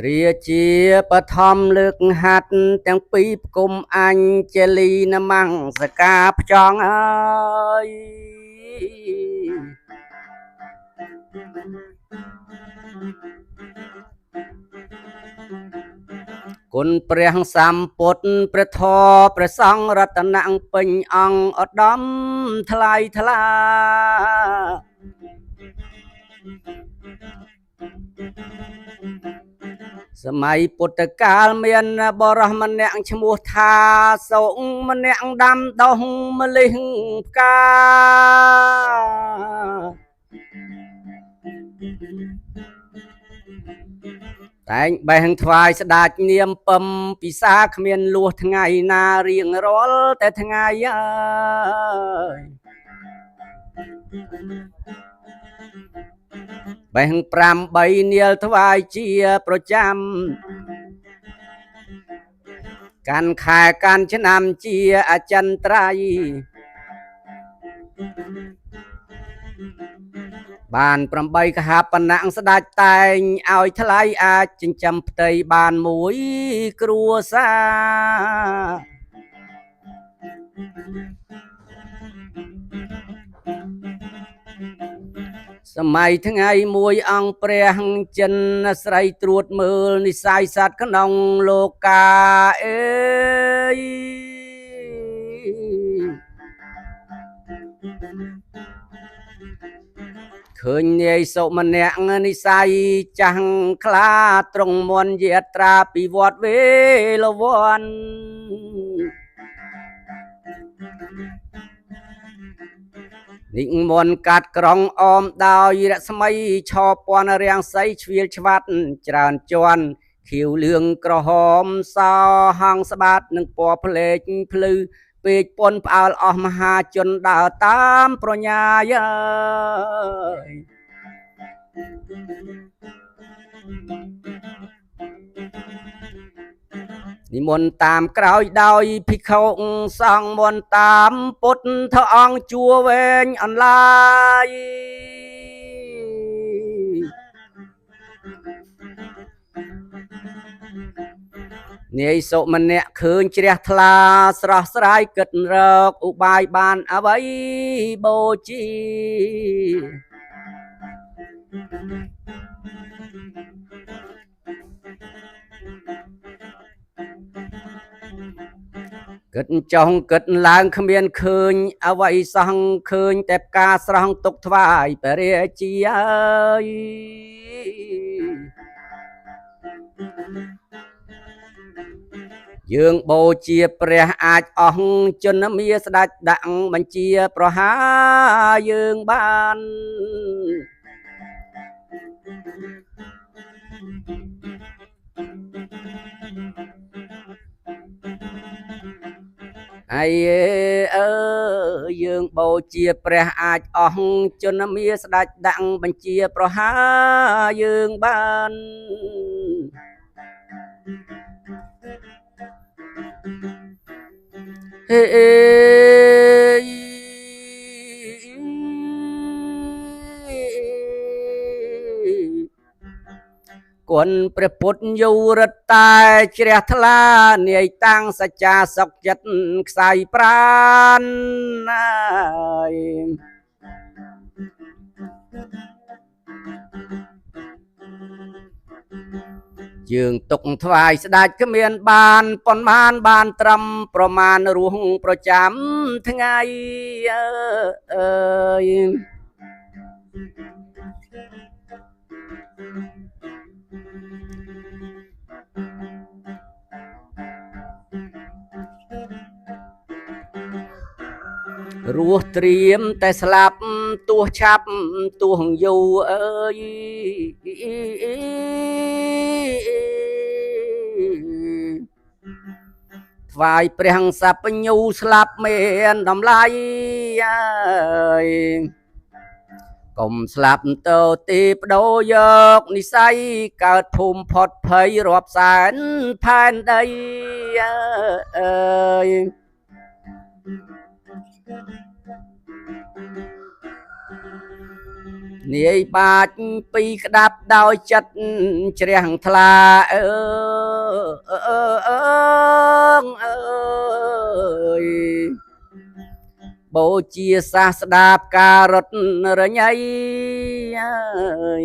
គ្រាជាបឋមលើកហាត់ទាំងពីរផ្គុំអញជាលីនមង្សការផ្ចង់អើយគុណព្រះសម្ពុទ្ធព្រះធម៌ព្រះសង្ឃរតនៈពេញអង្គឧត្តមថ្លៃថ្លាសម័យពុទ្ធកាលមានបរោះម្នាក់ឈ្មោះថាសុងម្នាក់ដាំដុះម្លិះផ្កាតែងបេះថ្វាយស្ដាច់នាមពំពិសាគ្មានលួសថ្ងៃណារៀងរាល់តែថ្ងៃអើយបេះ8នាលថ្វាយជាប្រចាំកាន់ខែកាន់ឆ្នាំជាអចិន្ត្រៃយ៍បាន8កហបណៈស្ដាច់តែងឲ្យថ្លៃអាចចិញ្ចឹមផ្ទៃបានមួយគ្រួសារសម័យថ្ងៃមួយអង្គព្រះចិនស្រីត្រួតមើលនិស័យសត្វក្នុងលោកាអេយឃើញនាយសុម្នាក់និស័យចាស់ខ្លាត្រង់មន់យាត្រាពីវត្តវេលវ័ននិមន្តកាត់ក្រុងអមដោយរស្មីឆោពណ៌រាំងសីឆ្វៀលឆ្វាត់ច្រើនជាន់ខៀវលឿងក្រហមសហង្សស្បាតនឹងពណ៌ផ្លេកភ្លឺពេកពន់ផ្អើលអស់មហាជនដើរតាមប្រញាយនិមន្តតាមក្រោយដោយភិក្ខុសង្ឃមន្តតាមពុទ្ធអង្គជួរវែងអន្លាយនាយសុម្នាក់ឃើញជ្រះថ្លាស្រស់ស្រាយគិតរកឧបាយបានអ្វីបូជាគិតចុងគិតឡើងគ្មានឃើញអ្វីសោះឃើញតែផ្កាស្រស់ទុកថ្វាយព្រះរាជាអើយយើងបូជាព្រះអាចអស់ជនមាស្ដេចដាក់បញ្ជាប្រហារយើងបានអីអើយើងបូជាព្រះអាចអស់ជនមាស្ដេចដាក់បញ្ជាប្រហារយើងបានហេគុណព្រះពុទ្ធយូរតតែជ្រះថ្លានាយតាំងសច្ចាសុខចិត្តខ្សែប្រានយើងទុកថ្វាយស្ដាច់គ្មានបានប៉ុន្មានបានត្រឹមប្រមាណរស់ប្រចាំថ្ងៃអើយរស់ត្រៀមតែស្លាប់ទោះឆាប់ទោះយូរអើយថ្ ថ្វាយព្រះសัพញ្ញូស្លាប់មានតម្លៃអើយកុំស្លាប់ទៅទីបដូរយកនិស័យកើតភូមិផុតភ័យរាប់សែនផែនដីអើយនាយបាច់ពីក្តាប់ដោយចិត្តជ្រះថ្លាអើយបូជាសាស្តាបការរត់រញ៉ៃអើយ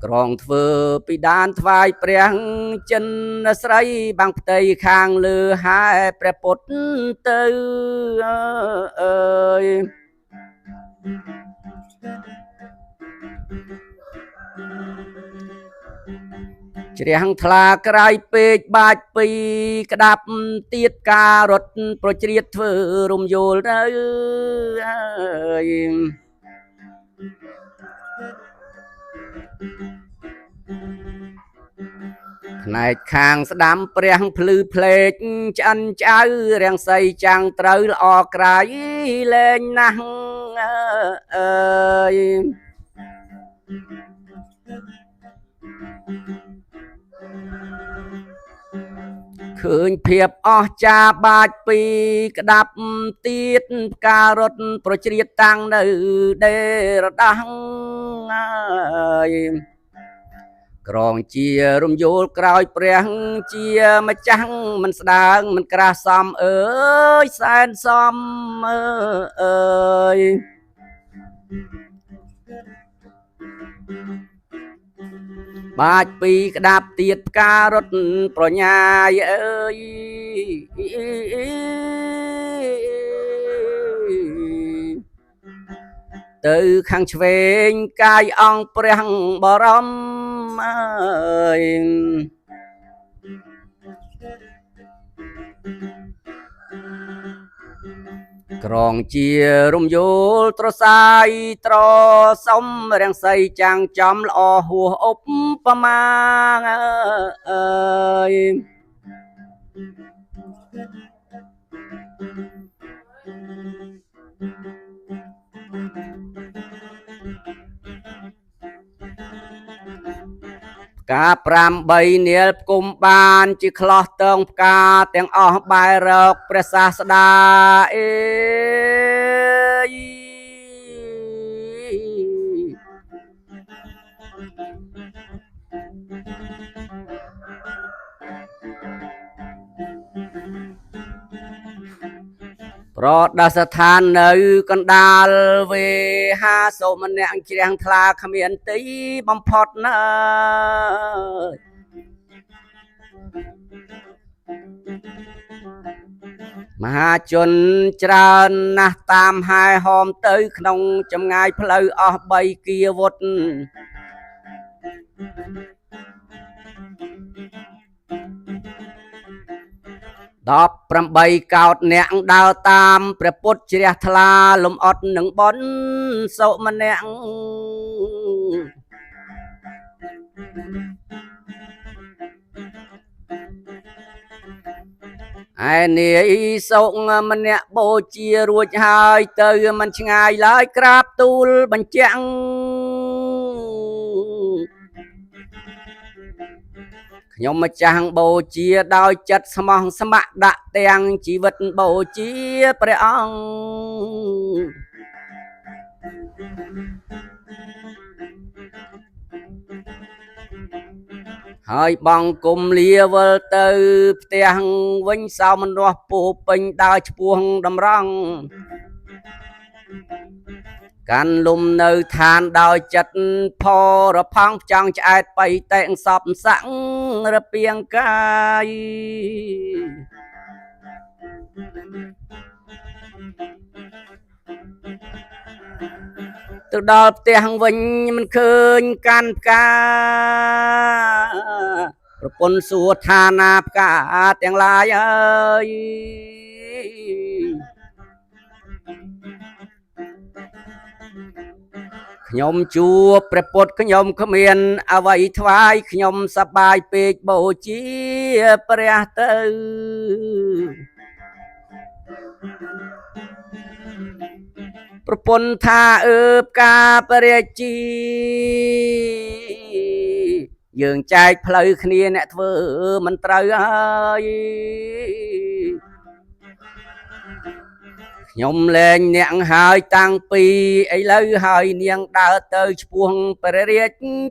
ក្រងធ្វើពីដានថ្វាយព្រះចិនស្រីបាំងផ្ទៃខាងលើហែព្រះពុទ្ធទៅអើយជ្រះថ្លាក្រៃពេកបាច់ពីក្តាប់ទៀតការរត់ប្រជ្រៀតធ្វើរំយល់ទៅអើយផ្នែកខាងស្ដាំព្រះភ្លឺភ្លេកឆ្អិនឆ្អៅរាំងសីចាំងត្រូវល្អក្រៃលែងណាស់អើយឃើញភាពអស្ចារ្យបាច់ពីក្តាប់ទៀតការរត់ប្រជ្រៀតតាំងនៅដេរដាស់អើយក្រងជារំយល់ក្រោយព្រះជាម្ចាស់មិនស្ដាងមិនក្រាស់សមអើយសែនសមអើយបាច់ពីក្តាប់ទៀតផ្ការរត់ប្រញាយអើយទៅខាងឆ្វេងកាយអង្គព្រះបរមអើយក្រងជារំយល់ត្រសាយត្រសំរាំងសីចាំងចំល្អហួសឧបមាអើយការ8នាលគុំបានជាខ្លោះតងផ្កាទាំងអស់បែររកព្រះសាស្តាអេប្រដាសឋាននៅកណ្ដាលវេហាសូមម្នាក់ជ្រះថ្លាគ្មានទីបំផុតណាមហាជនច្រើនណាស់តាមហែហោមទៅក្នុងចម្ងាយផ្លូវអស់3គីវុត18កោតអ្នកដើរតាមព្រះពុទ្ធជ្រះថ្លាលំអត់នឹងបនសុម្នាក់ឯនាយសុម្នាក់បូជារួចហើយទៅមិនឆ្ងាយឡើយក្រាបទូលបញ្ជាក់ខ្ញុំម្ចាស់បូជាដោយចិត្តស្មោះស្ម័គ្រដាក់ទាំងជីវិតបូជាព្រះអង្គហើយបងគុំលាវិលទៅផ្ទះវិញសោមនស្សពោពេញដើរឈ្មោះតម្រង់កាន់លំនៅឋានដោយចិត្តផរផង់ចង់ឆ្អែតបៃតេងសពស័ងរពៀងកាយទៅដល់ផ្ទះវិញមិនឃើញកាន់ផ្កាប្រពន្ធសួរថាណាផ្កាទាំងឡាយអើយខ ខ្ញុំជួបព្រះពុទ្ធខ្ញុំគ្មានអ្វីថ្វាយខ្ញុំសប្បាយពេកបូជាព្រះទៅប្រពន្ធថាអើបការព្រះជីយើងចែកផ្លូវគ្នាអ្នកធ្វើមិនត្រូវហើយខ្ញុំលែងអ្នកហើយតាំងពីឥឡូវហើយនាងដើរទៅឈ្មោះព្រះរា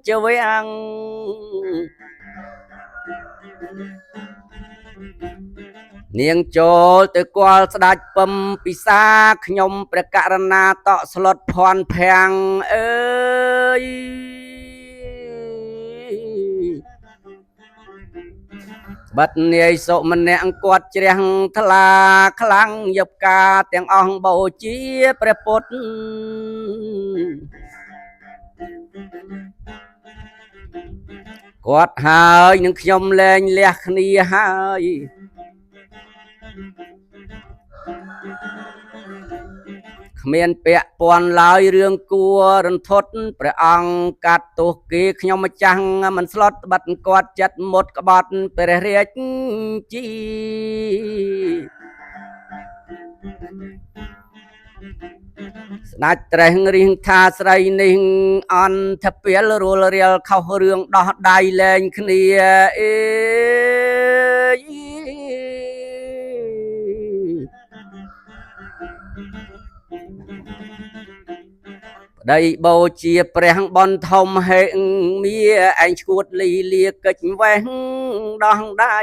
ជវាំងនាងចូលទៅគាល់ស្ដេចពំពិសាខ្ញុំព្រះករណាតក់ស្លុតភ័ណ្ឌភាំងអើយបាត់នាយសុម្នាក់គាត់ជ្រះថ្លាខ្លាំងយប់ការទាំងអស់បូជាព្រះពុទ្ធគាត់ហើយនឹងខ្ញុំលែងលះគ្នាហើយគ្មានពាក់ព័ន្ធឡើយរឿងគួររន្ធត់ព្រះអង្គកាត់ទោសគេខ្ញុំម្ចាស់មិនស្លុតបាត់គាត់ចិត្តមុតក្បត់ព្រះរាជជីស្ដេចត្រេះរៀងថាស្រីនេះអន្តពេលរួលរៀលខុសរឿងដោះដៃលែងគ្នាអេដីបូជាព្រះបនធំហេងមាឯងឈួតលីលាកិច្ចវេះដោះដៃ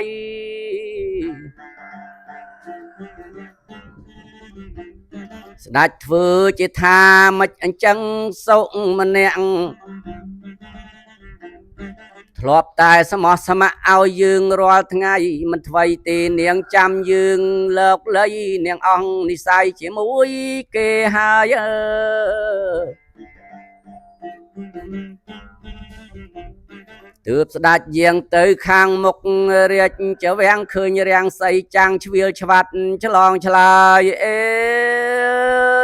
ស្ដេចធ្វើជាថាមិនអញ្ចឹងសុម្នាក់ធ្លាប់តែសមោះសមៈឲ្យយើងរាល់ថ្ងៃមិនថ្វីទេនាងចាំយើងលើកលៃនាងអង្គនិស័យជាមួយគេហើយទើបស្ដេចយាងទៅខាងមុខរាជវាំងឃើញរាំងសីចាំងជ្រៀលឆ្វាត់ឆ្លងឆ្លើយអេ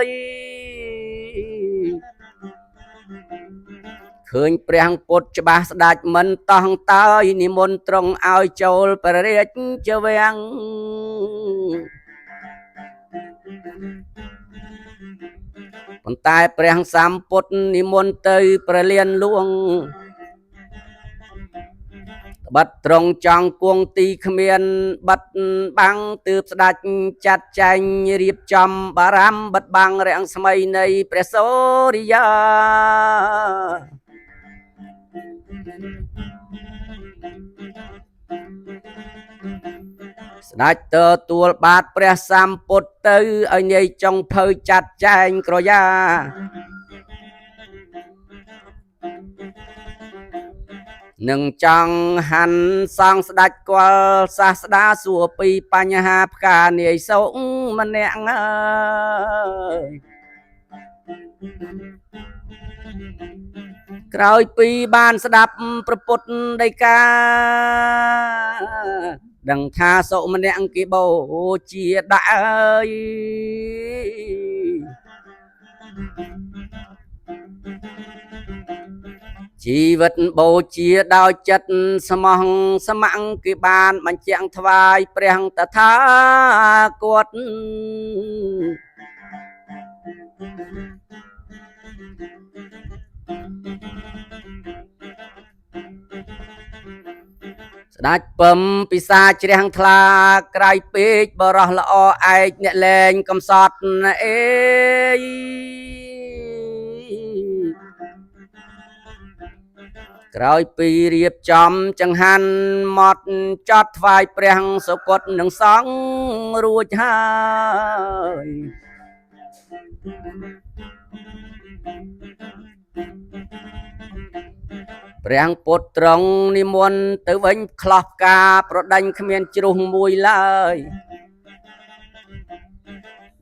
យឃើញព្រះពុទ្ធច្បាស់ស្ដេចមិនតោះតើយនិមន្តត្រង់ឲ្យចូលព្រះរាជវាំងប៉ុន្តែព្រះសម្ពុទ្ធនិមន្តទៅព្រះលានលួងបាត់ត្រង់ចង់គួងទីគ្មានបាត់បាំងទើបស្ដេចចាត់ចែងរៀបចំបារាមបាត់បាំងរាំងស្មីនៃព្រះសូរិយាស្ដេចទទួលបាតព្រះសម្ពុទ្ធទៅឲ្យនាយចុងភៅចាត់ចែងក្រយ៉ានឹងចង់ហាន់សងស្ដេចគាល់សាស្តាសួរពីបញ្ហាផ្កានាយសុម្នាក់អើយក្រោយពីបានស្ដាប់ព្រះពុទ្ធដីកាដឹងថាសុម្នាក់គេបូជាដាក់អើយជីវិតបូជាដោយចិត្តស្មោះស្ម័គ្រគេបានបញ្ជាក់ថ្វាយព្រះតថាគតស្ដេចពំពិសាជ្រះថ្លាក្រៃពេកបរោះល្អឯកអ្នកលែងកំសត់អេយក្រោយពីរៀបចំចង្ហាន់មកចត់ថ្វាយព្រះសុគតនឹងសង់រួចហើយព្រះពុទ្ធត្រង់និមន្តទៅវិញខ្លះផ្កាប្រដេញគ្មានជ្រុះមួយឡើយ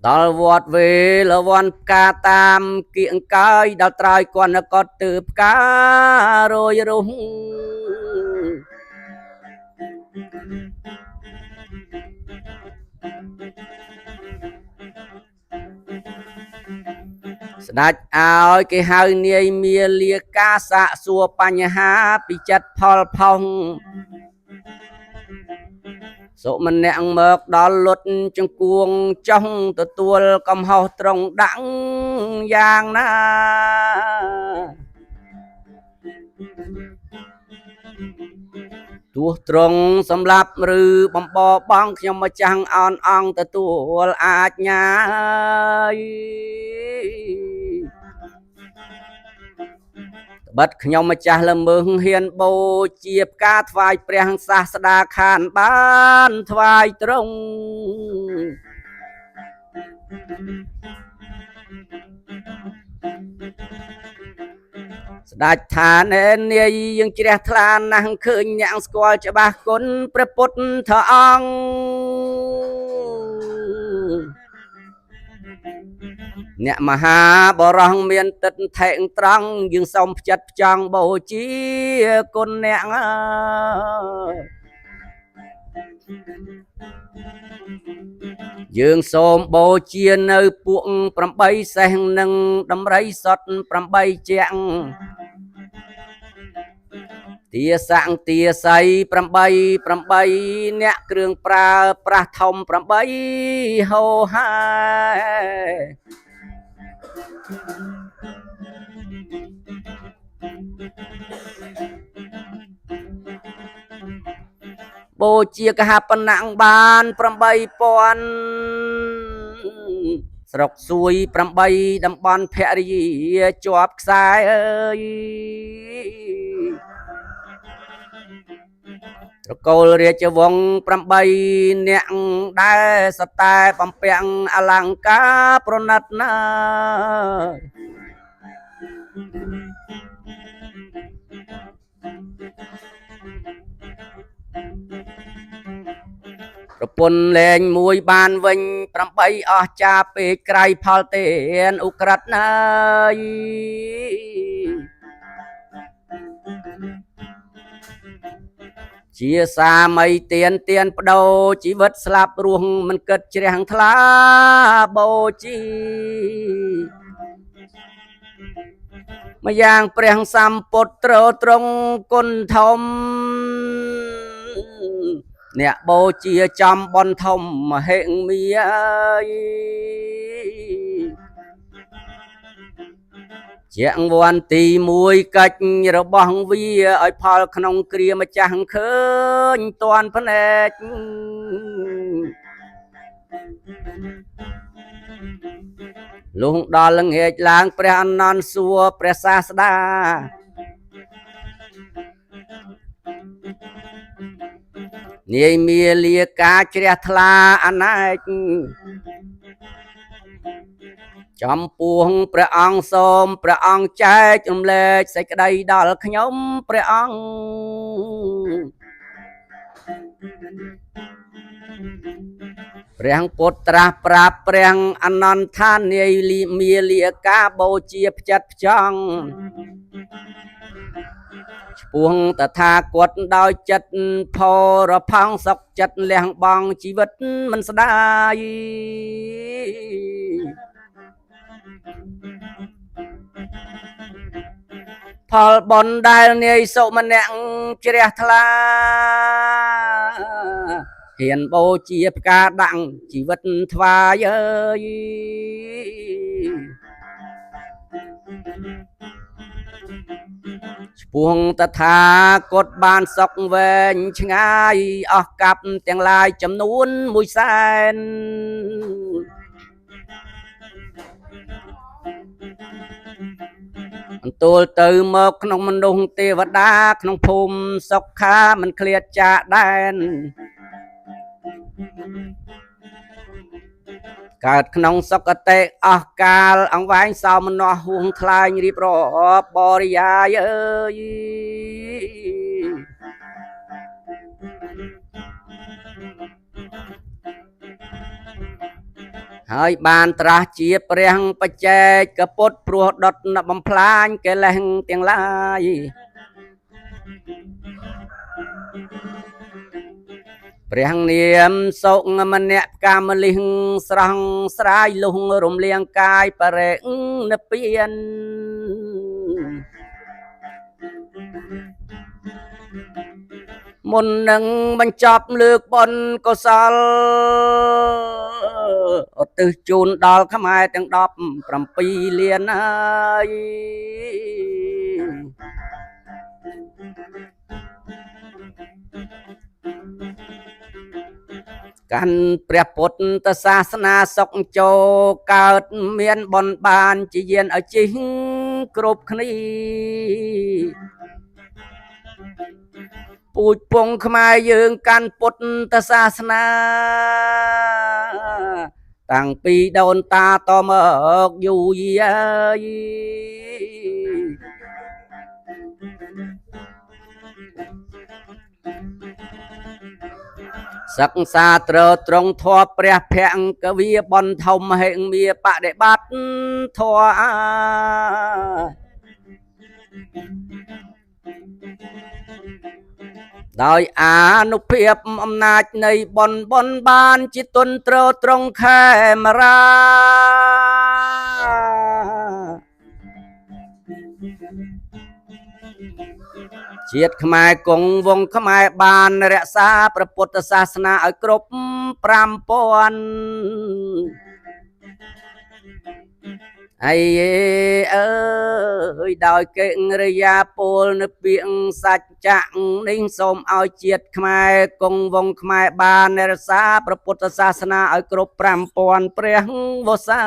ដល់វត្តវេលវ័នផ្កាតាមគៀងកាយដល់ត្រើយគាត់នកត់ទើផ្ការយរុះស្ ដាច់ឲ្យគេហៅនាយមាលាកាសាកសួរបញ្ហាពីចិត្តផលផុងសុម្នាក់មកដល់លុតចង្គួងចុងទទួលកំហុសត្រង់ដាក់យ៉ាងណាទោះត្រង់សម្រាប់ឬបំបបងខ្ញុំមកចាំងអោនអង្គទទួលអាចញាបិទខ្ញុំម្ចាស់ល្មើងហ៊ានបូជាផ្កាថ្វាយព្រះសាស្តាខានបានថ្វាយត្រង់ស្ដេចថាណែនាយយើងជ្រះថ្លាណាស់ឃើញអ្នកស្គាល់ច្បាស់គុណព្រះពុទ្ធអង្គអ្នកមហាបរោះមានទឹកថេងត្រង់យើងសូមផ្ចិតផ្ចង់បូជាគុណអ្នកយើងសូមបូជានៅពួក8សេះនិងដំរីសុត8ជាងទាស័ង្ទាស័យ8អ្នកគ្រឿងប្រើប្រាស់ធំ8ហោហាបូជាកហបណៈបាន8000ស្រុកសួយ8តំបន់ភរិយាជាប់ខ្សែអើយត្រកូលរាជវង្ស8អ្នកដែលសតែបំពាំងអលង្ការប្រណិតណាប្រពន្ធលែងមួយបានវិញ8អស់ចាពេកក្រៃផលទេនឧក្រិតណាយជាសាមីទៀនបដូរជីវិតស្លាប់រស់មិនគិតជ្រះថ្លាបូជាម្យ៉ាងព្រះសម្ពុទ្ធត្រង់គុណធំអ្នកបូជាចំបនធំមហិមាជាងវ័នទី1កិច្ចរបស់វាឲ្យផលក្នុងគ្រាម្ចាស់ឃើញតាន់ភ្នែកលុះដល់ល្ងាចឡើងព្រះអនន្តសួរព្រះសាស្តានាយមាលាកាជ្រះថ្លាអណែកចំពោះព្រះអង្គសូមព្រះអង្គចែករំលែកសេចក្តីដល់ខ្ញុំព្រះអង្គព្រះពុទ្ធត្រាស់ប្រាប់ព្រះអនន្តថានាយមាលាកាបូជាផ្ចិតផ្ចង់ឆ្ពោះតថាគតដោយចិត្តផរផង់សុខចិត្តលះបង់ជីវិតមិនស្ដាយផលបុណ្យដែលនាយសុម្នាក់ជ្រះថ្លាហ៊ានបូជាផ្កាដាក់ជីវិតថ្វាយអើយឆ្ពោះតថាគតបានសុខវែងឆ្ងាយអស់កັບទាំងឡាយចំនួន1សែនអន្ទូលទៅមកក្នុងមនុស្សទេវតាក្នុងភូមិសុខាមិនឃ្លាតចាកដែនកើតក្នុងសុគតិអស់កាលអង្វែងសោមនស្សហួងថ្លែងរៀបរាប់បរិយាយអើយហើយបានត្រាស់ជាព្រះបច្ចេកពុទ្ធព្រោះដុតបំផ្លាញកិលេសទាំងឡាយ ព ព្រះនាមសុខម្នាក់កាមលិហស្រស់ស្រាយលុងរំលៀងកាយបរេនិព្វានមុននឹងបញ្ចប់លើកបុណ្យកុសលឧទ្ទិសជូនដល់ខ្មែរទាំង17លានហើយកាន់ព្រះពុទ្ធសាសនាសុខចូលកើតមានបុណ្យបានជាយានឲ្យជិះគ្រប់គ្នាពូជពងខ្មែរយើងកាន់ពុទ្ធសាសនាតាំងពីដូនតាតមកយូរយាយសិក្សាត្រត្រង់ធម៌ព្រះភង្គវាបនធំហេងមាបដិបត្តិធម៌ដោយអានុភាពអំណាចនៃបុណ្យបានជាទុនត្រត្រង់ខេមរាជាតិខ្មែរគង់វង្សខ្មែរបានរក្សាព្រះពុទ្ធសាសនាឲ្យគ្រប់5000អីអើយដោយកេរិយាពលនៅពាក្យសច្ចៈនេះសូមឲ្យជាតិខ្មែរគង់វង្សខ្មែរបានរក្សាព្រះពុទ្ធសាសនាឲ្យគ្រប់5000ព្រះវស្សា